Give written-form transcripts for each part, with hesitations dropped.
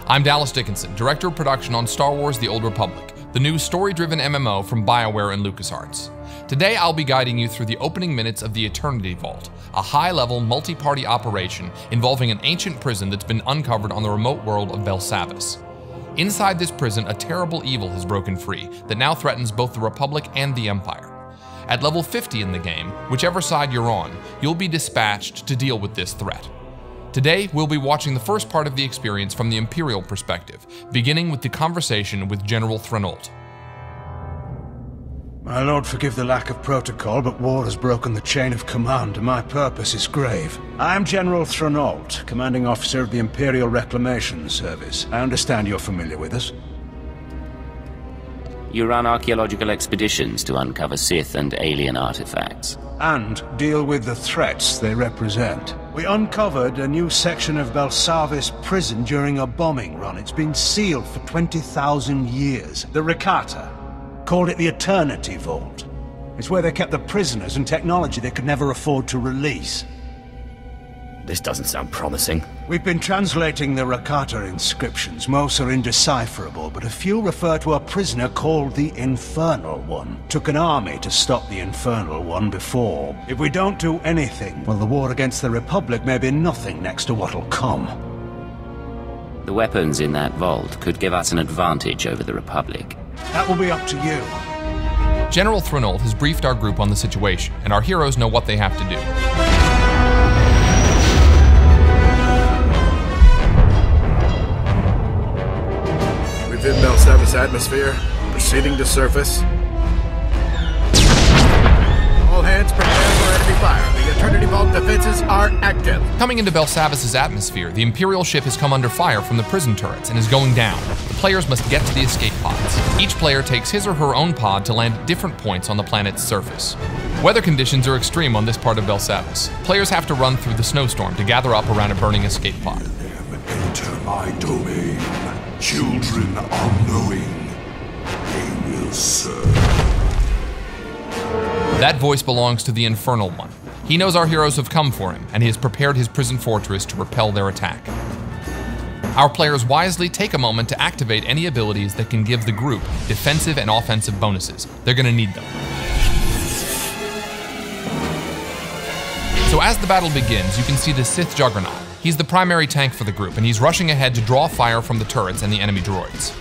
I'm Dallas Dickinson, Director of Production on Star Wars The Old Republic, the new story-driven MMO from BioWare and LucasArts. Today I'll be guiding you through the opening minutes of the Eternity Vault, a high-level multi-party operation involving an ancient prison that's been uncovered on the remote world of Belsavis. Inside this prison, a terrible evil has broken free that now threatens both the Republic and the Empire. At level 50 in the game, whichever side you're on, you'll be dispatched to deal with this threat. Today, we'll be watching the first part of the experience from the Imperial perspective, beginning with the conversation with General Thredoldt. My lord, forgive the lack of protocol, but war has broken the chain of command, and my purpose is grave. I am General Thredoldt, commanding officer of the Imperial Reclamation Service. I understand you're familiar with us. You run archaeological expeditions to uncover Sith and alien artifacts. And deal with the threats they represent. We uncovered a new section of Belsavis prison during a bombing run. It's been sealed for 20,000 years. The Rakata called it the Eternity Vault. It's where they kept the prisoners and technology they could never afford to release. This doesn't sound promising. We've been translating the Rakata inscriptions. Most are indecipherable, but a few refer to a prisoner called the Infernal One. Took an army to stop the Infernal One before. If we don't do anything, well, the war against the Republic may be nothing next to what'll come. The weapons in that vault could give us an advantage over the Republic. That will be up to you. General Thredoldt has briefed our group on the situation, and our heroes know what they have to do. Within Belsavis atmosphere, proceeding to surface. All hands prepare for enemy fire. The Eternity Vault defenses are active. Coming into Belsavis' atmosphere, the Imperial ship has come under fire from the prison turrets and is going down. The players must get to the escape pods. Each player takes his or her own pod to land at different points on the planet's surface. Weather conditions are extreme on this part of Belsavis. Players have to run through the snowstorm to gather up around a burning escape pod. Enter my domain. Children unknowing, they will serve. That voice belongs to the Infernal One. He knows our heroes have come for him, and he has prepared his prison fortress to repel their attack. Our players wisely take a moment to activate any abilities that can give the group defensive and offensive bonuses. They're going to need them. So as the battle begins, you can see the Sith Juggernaut. He's the primary tank for the group, and he's rushing ahead to draw fire from the turrets and the enemy droids.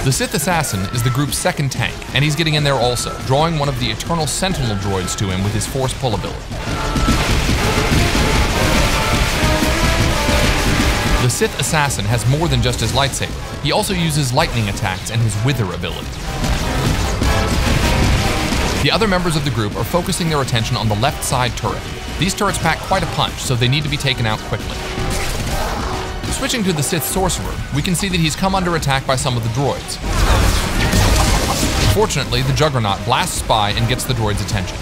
The Sith Assassin is the group's second tank, and he's getting in there also, drawing one of the Eternal Sentinel droids to him with his Force Pull ability. The Sith Assassin has more than just his lightsaber. He also uses lightning attacks and his Wither ability. The other members of the group are focusing their attention on the left side turret. These turrets pack quite a punch, so they need to be taken out quickly. Switching to the Sith Sorcerer, we can see that he's come under attack by some of the droids. Fortunately, the Juggernaut blasts by and gets the droid's attention.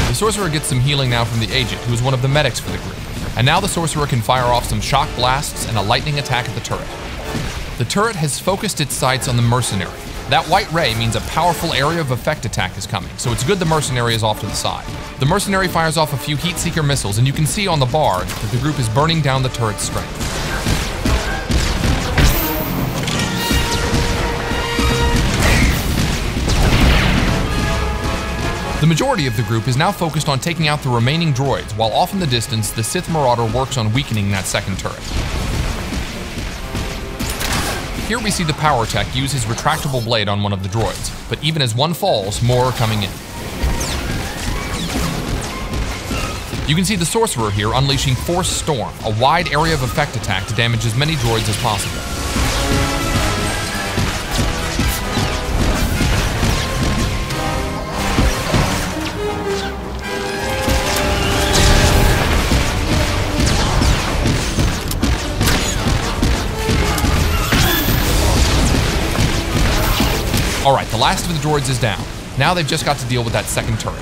The Sorcerer gets some healing now from the Agent, who is one of the medics for the group. And now the Sorcerer can fire off some shock blasts and a lightning attack at the turret. The turret has focused its sights on the Mercenary. That white ray means a powerful area of effect attack is coming, so it's good the Mercenary is off to the side. The Mercenary fires off a few Heatseeker missiles, and you can see on the bar that the group is burning down the turret's strength. The majority of the group is now focused on taking out the remaining droids, while off in the distance, the Sith Marauder works on weakening that second turret. Here we see the power tech use his retractable blade on one of the droids, but even as one falls, more are coming in. You can see the Sorcerer here unleashing Force Storm, a wide area of effect attack to damage as many droids as possible. Alright, the last of the droids is down. Now they've just got to deal with that second turret.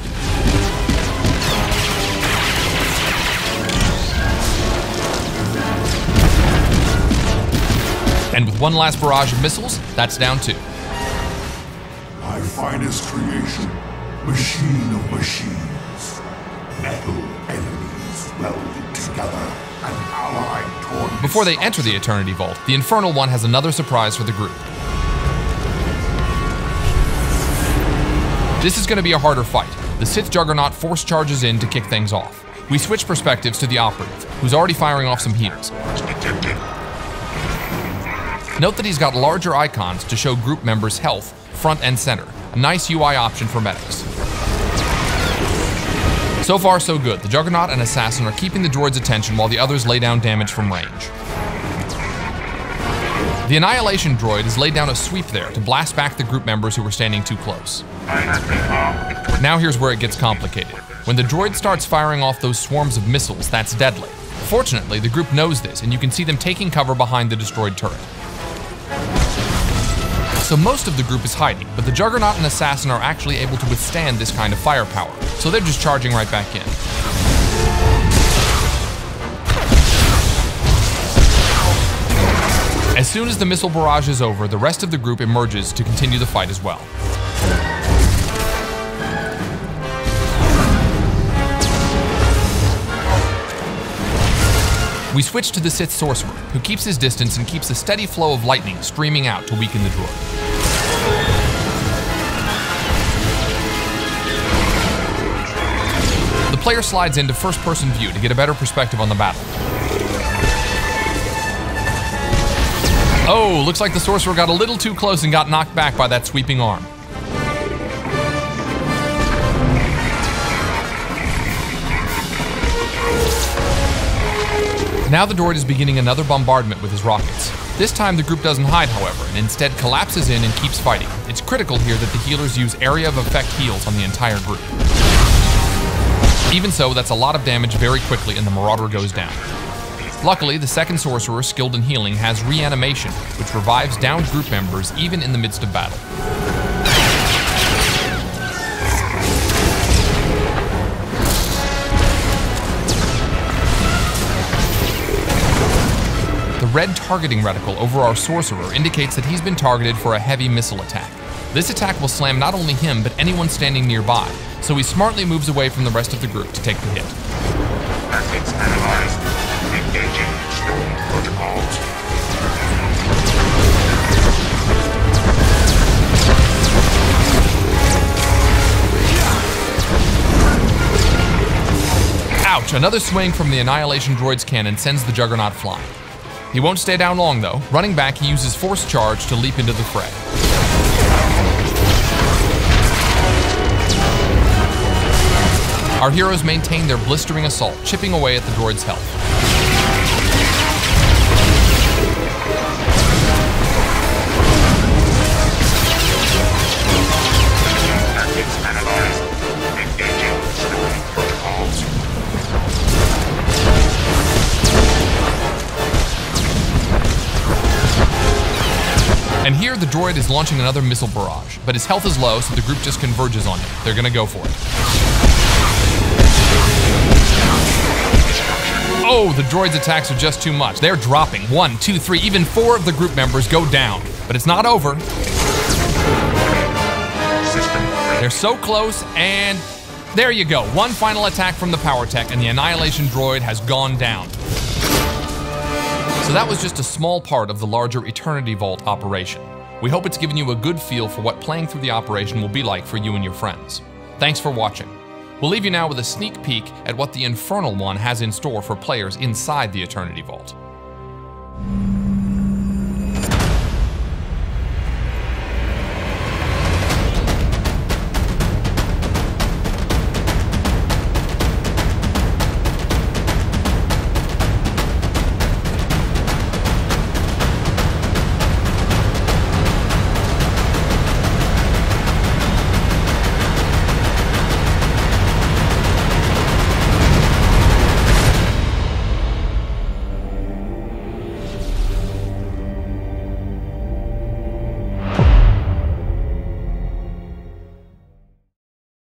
And with one last barrage of missiles, that's down too. My finest creation, machine of machines. Metal enemies welded together, an allied toward Before they enter the Eternity Vault, the Infernal One has another surprise for the group. This is going to be a harder fight. The Sith Juggernaut force charges in to kick things off. We switch perspectives to the Operative, who's already firing off some heals. Note that he's got larger icons to show group members' health, front and center. A nice UI option for medics. So far, so good. The Juggernaut and Assassin are keeping the droid's attention while the others lay down damage from range. The Annihilation droid has laid down a sweep there to blast back the group members who were standing too close. Now here's where it gets complicated. When the droid starts firing off those swarms of missiles, that's deadly. Fortunately, the group knows this, and you can see them taking cover behind the destroyed turret. So most of the group is hiding, but the Juggernaut and Assassin are actually able to withstand this kind of firepower, so they're just charging right back in. As soon as the missile barrage is over, the rest of the group emerges to continue the fight as well. We switch to the Sith Sorcerer, who keeps his distance and keeps a steady flow of lightning streaming out to weaken the droid. The player slides into first-person view to get a better perspective on the battle. Oh, looks like the Sorcerer got a little too close and got knocked back by that sweeping arm. Now the droid is beginning another bombardment with his rockets. This time the group doesn't hide, however, and instead collapses in and keeps fighting. It's critical here that the healers use area of effect heals on the entire group. Even so, that's a lot of damage very quickly and the Marauder goes down. Luckily, the second Sorcerer, skilled in healing, has reanimation, which revives downed group members even in the midst of battle. The red targeting reticle over our Sorcerer indicates that he's been targeted for a heavy missile attack. This attack will slam not only him, but anyone standing nearby, so he smartly moves away from the rest of the group to take the hit. Methods analyzed. Engaging stone protocols. Ouch! Another swing from the Annihilation droid's cannon sends the Juggernaut flying. He won't stay down long though. Running back, he uses Force Charge to leap into the fray. Our heroes maintain their blistering assault, chipping away at the droid's health. Methods analyzed. Engaging stone protocols. And here the droid is launching another missile barrage, but his health is low, so the group just converges on him. They're gonna go for it. Oh, the droid's attacks are just too much. They're dropping. 1, 2, 3, even 4 of the group members go down. But it's not over. They're so close, and there you go. One final attack from the power tech, and the Annihilation droid has gone down. So that was just a small part of the larger Eternity Vault operation. We hope it's given you a good feel for what playing through the operation will be like for you and your friends. Thanks for watching. We'll leave you now with a sneak peek at what the Infernal One has in store for players inside the Eternity Vault.